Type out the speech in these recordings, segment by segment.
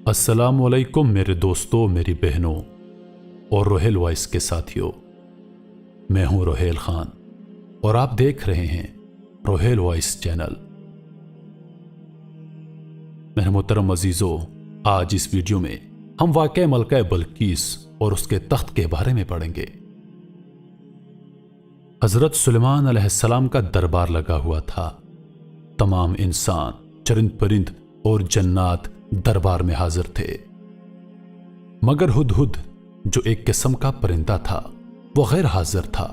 अस्सलाम वालेकुम मेरे दोस्तों, मेरी बहनों और रोहेल वॉइस के साथियों। मैं हूं रोहेल खान और आप देख रहे हैं रोहेल वॉइस चैनल। मेरे मोहतरम अजीजों, आज इस वीडियो में हम वाक़या मलका बल्कीस और उसके तख्त के बारे में पढ़ेंगे। हजरत सुलेमान अलैहिस्सलाम का दरबार लगा हुआ था। तमाम इंसान, चरिंद परिंद और जन्नात दरबार में हाजिर थे, मगर हुदहुद जो एक किस्म का परिंदा था वो गैर हाजिर था।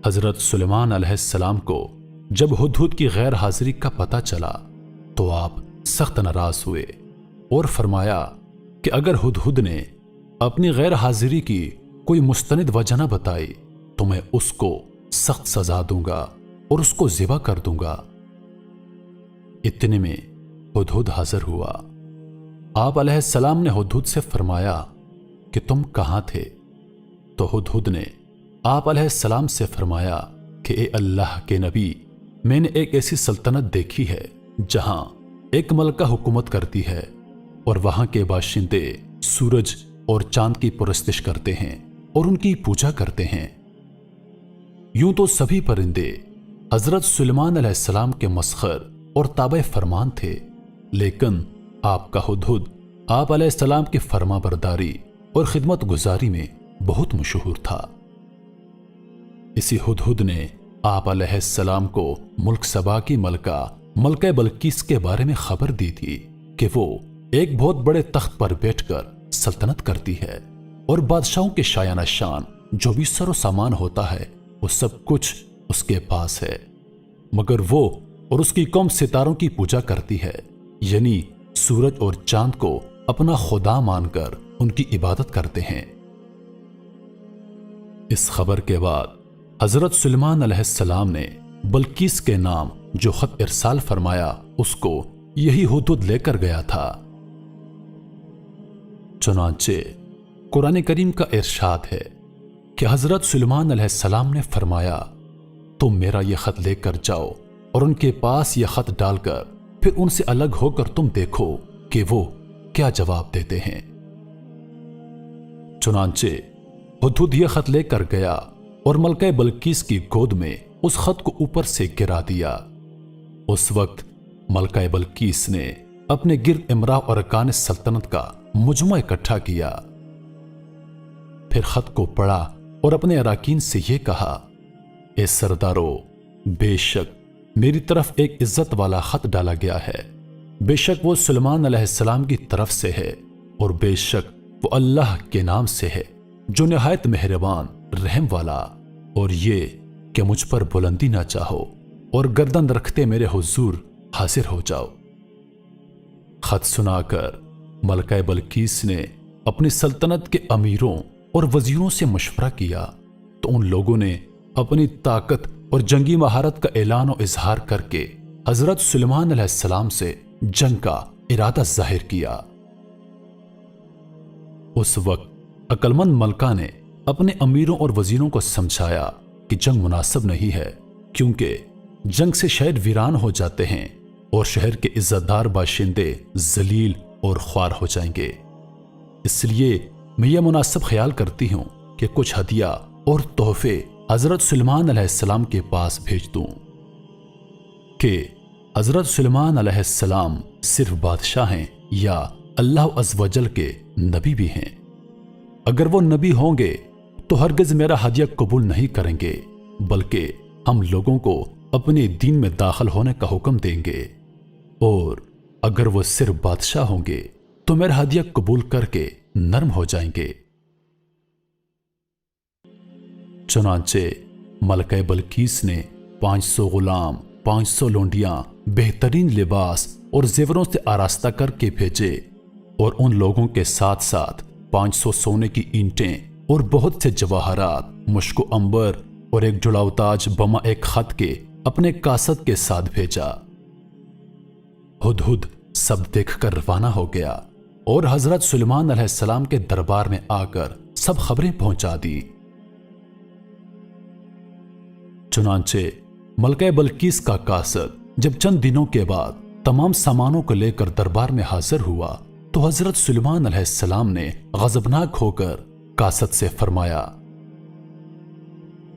हजरत सुलेमान अलैहिस्सलाम को जब हुदहुद की गैर हाजिरी का पता चला तो आप सख्त नाराज हुए और फरमाया कि अगर हुदहुद ने अपनी गैर हाजिरी की कोई मुस्तनिद वजह न बताई तो मैं उसको सख्त सजा दूंगा और उसको ज़िबा कर दूंगा। इतने में हुदहुद हाजिर हुआ। आप अलैहिस्सलाम ने हुदहुद से फरमाया कि तुम कहां थे? तो हुदहुद ने आप अलैहिस्सलाम से फरमाया कि ए अल्लाह के नबी, मैंने एक ऐसी सल्तनत देखी है जहां एक मलका हुकूमत करती है और वहां के बाशिंदे सूरज और चांद की परस्तिश करते हैं और उनकी पूजा करते हैं। यूं तो सभी परिंदे हजरत सुलेमान अलैहिस्सलाम के मस्खर और ताबे फरमान थे, लेकिन आपका हुदहुद आप अलैहिस्सलाम की फरमाबरदारी और खिदमत गुजारी में बहुत मशहूर था। इसी हुदहुद ने आप अलैहिस्सलाम को मुल्क सबा की मलका बल्कीस के बारे में खबर दी थी कि वो एक बहुत बड़े तख्त पर बैठकर सल्तनत करती है और बादशाहों के शायाना शान जो भी सरो सामान होता है वो सब कुछ उसके पास है, मगर वो और उसकी कौम सितारों की पूजा करती है, यानी सूरज और चांद को अपना खुदा मानकर उनकी इबादत करते हैं। इस खबर के बाद हजरत सुलेमान अलैहिस्सलाम ने बल्कीस के नाम जो खत इरसाल फरमाया उसको यही हुदहुद लेकर गया था। चुनांचे कुरान करीम का इरशाद है कि हजरत सुलेमान अलैहिस्सलाम ने फरमाया, तुम मेरा यह खत लेकर जाओ और उनके पास यह खत डालकर फिर उनसे अलग होकर तुम देखो कि वो क्या जवाब देते हैं। चुनांचे हुदहुद यह खत लेकर गया और मलका बल्कीस की गोद में उस खत को ऊपर से गिरा दिया। उस वक्त मलका बल्कीस ने अपने गिर्द इमरा और अरकान सल्तनत का मुजमा इकट्ठा किया, फिर खत को पढ़ा और अपने अराकीन से यह कहा, ए सरदारो, बेशक मेरी तरफ एक इज्जत वाला खत डाला गया है। बेशक वो सुलेमान अलैहिस्सलाम की तरफ से है और बेशक वो अल्लाह के नाम से है जो निहायत मेहरबान रहम वाला। और ये कि मुझ पर बुलंदी ना चाहो और गर्दन रखते मेरे हुजूर हाजिर हो जाओ। खत सुनाकर मलका बल्कीस ने अपनी सल्तनत के अमीरों और वजीरों से मशवरा किया तो उन लोगों ने अपनी ताकत और जंगी महारत का ऐलान और इजहार करके हजरत सुलेमान अलैहिस्सलाम से जंग का इरादा जाहिर किया। उस वक्त अक्लमंद मलका ने अपने अमीरों और वजीरों को समझाया कि जंग मुनासिब नहीं है, क्योंकि जंग से शहर वीरान हो जाते हैं और शहर के इज्जतदार बाशिंदे जलील और ख्वार हो जाएंगे। इसलिए मैं यह मुनासिब ख्याल करती हूं कि कुछ हदिया और तोहफे हजरत सुलेमान अलैहिस्सलाम के पास भेज दूं कि हजरत सुलेमान अलैहिस्सलाम सिर्फ बादशाह हैं या अल्लाह अज़्ज़वजल के नबी भी हैं। अगर वो नबी होंगे तो हरगिज मेरा हदिया कबूल नहीं करेंगे, बल्कि हम लोगों को अपने दीन में दाखिल होने का हुक्म देंगे, और अगर वो सिर्फ बादशाह होंगे तो मेरा हदिया कबूल करके नरम हो जाएंगे। चुनांचे मलका बल्कीस ने 500 गुलाम, 500 लोंडियां बेहतरीन लिबास और जेवरों से आरास्ता करके भेजे और उन लोगों के साथ साथ 500 सोने की ईंटें और बहुत से जवाहरात, मुश्को अंबर और एक जुड़ावताज बमा एक खत के अपने कासद के साथ भेजा। हुदहुद सब देखकर रवाना हो गया और हजरत सुलेमान अलैहिस्सलाम के दरबार में आकर सब खबरें पहुंचा दी। चुनांचे मलका बल्कीस का कासद जब चंद दिनों के बाद तमाम सामानों को लेकर दरबार में हाजिर हुआ तो हजरत सुलेमान अलैहिस्सलाम ने गजबनाक होकर कासद से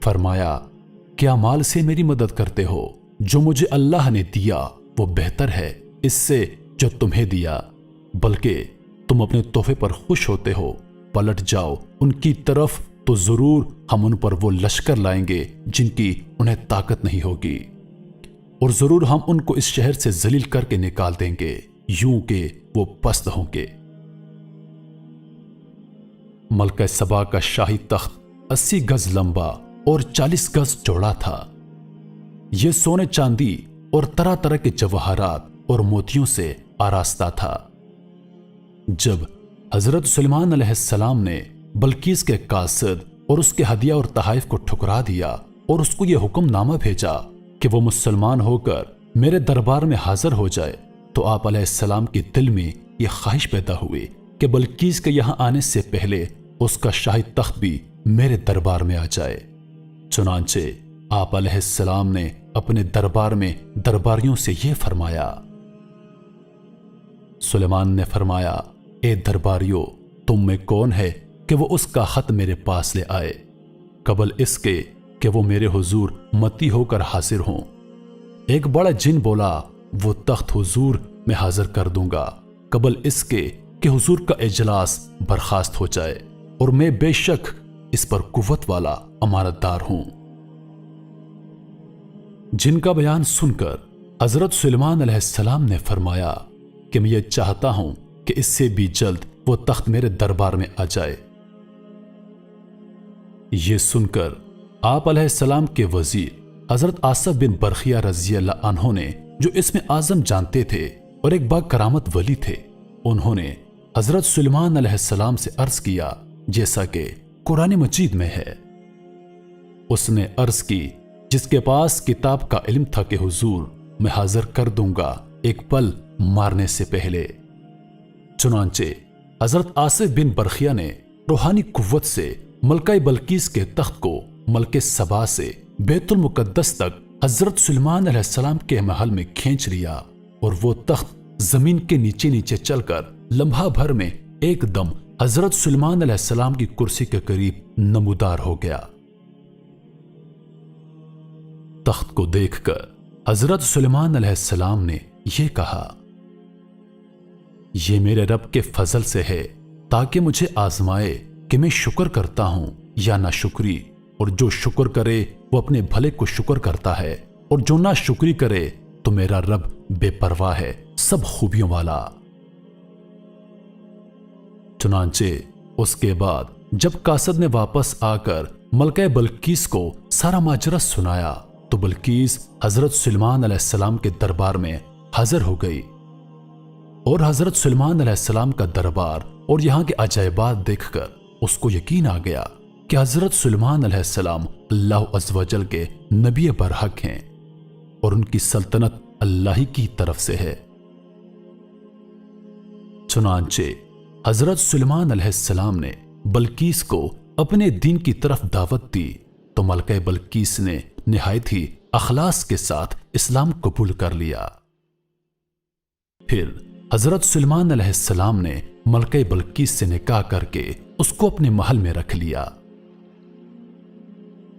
फरमाया, क्या माल से मेरी मदद करते हो? जो मुझे अल्लाह ने दिया वो बेहतर है इससे जो तुम्हें दिया, बल्कि तुम अपने तोहफे पर खुश होते हो। पलट जाओ उनकी तरफ तो जरूर हम उन पर वो लश्कर लाएंगे जिनकी उन्हें ताकत नहीं होगी, और जरूर हम उनको इस शहर से जलील करके निकाल देंगे, यूं के वो पस्त होंगे। मलका सबा का शाही तख्त 80 गज लंबा और 40 गज चौड़ा था। यह सोने चांदी और तरह तरह के जवाहरात और मोतियों से आरास्ता था। जब हजरत सुलेमान अलैहिस्सलाम ने बल्कीस के कासिद और उसके हदिया और तहाइफ को ठुकरा दिया और उसको यह हुक्मनामा भेजा कि वो मुसलमान होकर मेरे दरबार में हाजिर हो जाए, तो आप अलैहिस्सलाम के दिल में यह ख्वाहिश पैदा हुई कि बल्कीस के यहां आने से पहले उसका शाही तख्त भी मेरे दरबार में आ जाए। चुनांचे आप अलैहिस्सलाम ने अपने दरबार में दरबारियों से यह फरमाया। सुलेमान ने फरमाया, ए दरबारियों, तुम में कौन है कि वो उसका खत मेरे पास ले आए, कबल इसके कि वो मेरे हुजूर मती होकर हाजिर हों। एक बड़ा जिन बोला, वो तख्त हुजूर में हाजिर कर दूंगा, कबल इसके कि हुजूर का इजलास बर्खास्त हो जाए, और मैं बेशक इस पर कुव्वत वाला अमानतदार हूं। जिनका बयान सुनकर हजरत सुलेमान अलैहिस्सलाम ने फरमाया कि मैं ये चाहता हूं कि इससे भी जल्द वो तख्त मेरे दरबार में आ जाए। ये सुनकर आप अलैहिस्सलाम के वजीर हजरत आसिफ बिन बरखिया रज़ियल्लाहु अन्हु ने, जो इसमें आजम जानते थे और एक बा करामत वली थे, उन्होंने हजरत सुलेमान अलैहिस्सलाम से अर्ज किया जैसा कि कुरान मजीद में है। उसने अर्ज की, जिसके पास किताब का इल्म था कि हुजूर मैं हाजिर कर दूंगा एक पल मारने से पहले। चुनांचे हजरत आसिफ बिन बरखिया ने रूहानी कुव्वत से मलका बल्कीस के तख्त को मलके सबा से बैतुल मुकद्दस तक हजरत सुलेमान अलैहिस्सलाम के महल में खींच लिया, और वो तख्त जमीन के नीचे नीचे चलकर लम्हा भर में एकदम हजरत सुलेमान अलैहिस्सलाम की कुर्सी के करीब नमूदार हो गया। तख्त को देखकर हजरत सुलेमान अलैहिस्सलाम ने यह कहा, यह मेरे रब के फजल से है ताकि मुझे आजमाए कि मैं शुक्र करता हूं या ना शुक्री, और जो शुक्र करे वो अपने भले को शुक्र करता है, और जो ना शुक्री करे तो मेरा रब बेपरवाह है, सब खूबियों वाला। चुनांचे उसके बाद जब कासद ने वापस आकर मलका बल्कीस को सारा माजरा सुनाया तो बल्कीस हजरत सुलेमान अलैहिस्सलाम के दरबार में हाजिर हो गई, और हजरत सुलेमान अलैहिस्सलाम का दरबार और यहाँ के अजायबात देखकर उसको यकीन आ गया कि हजरत सुलेमान अलैहिस्सलाम अल्लाह अज़्ज़ व जल के नबी बरहक हैं और उनकी सल्तनत अल्लाह ही की तरफ से है। चुनांचे हजरत सुलेमान अलैहिस्सलाम ने बल्कीस को अपने दीन की तरफ दावत दी तो मलका बल्कीस ने निहायत ही अखलास के साथ इस्लाम कबूल कर लिया। फिर हजरत सुलेमान अलैहिस्सलाम ने मलका बल्कीस से निकाह करके उसको अपने महल में रख लिया।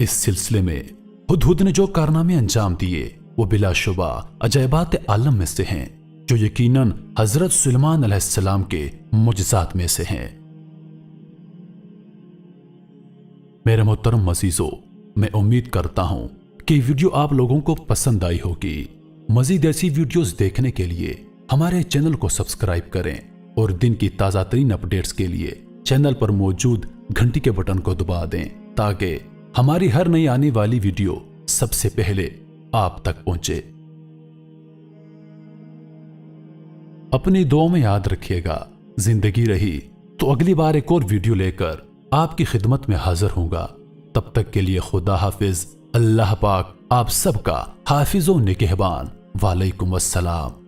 इस सिलसिले में हुदहुद ने जो कारनामे अंजाम दिए वो बिलाशुबा अजायबात आलम में से हैं, जो यकीनन हजरत सुलेमान अलैहिस्सलाम के मुजज़ात में से हैं। मेरे मोहतरम अज़ीज़ों, मैं उम्मीद करता हूं कि वीडियो आप लोगों को पसंद आई होगी। मजीद ऐसी वीडियोस देखने के लिए हमारे चैनल को सब्सक्राइब करें और दिन की ताज़ा तरीन अपडेट्स के लिए चैनल पर मौजूद घंटी के बटन को दबा दें ताकि हमारी हर नई आने वाली वीडियो सबसे पहले आप तक पहुंचे। अपनी दुआ में याद रखिएगा। जिंदगी रही तो अगली बार एक और वीडियो लेकर आपकी खिदमत में हाजिर होगा। तब तक के लिए खुदा हाफिज। अल्लाह पाक आप सबका हाफिज व निगहबान। वालेकुम अस्सलाम।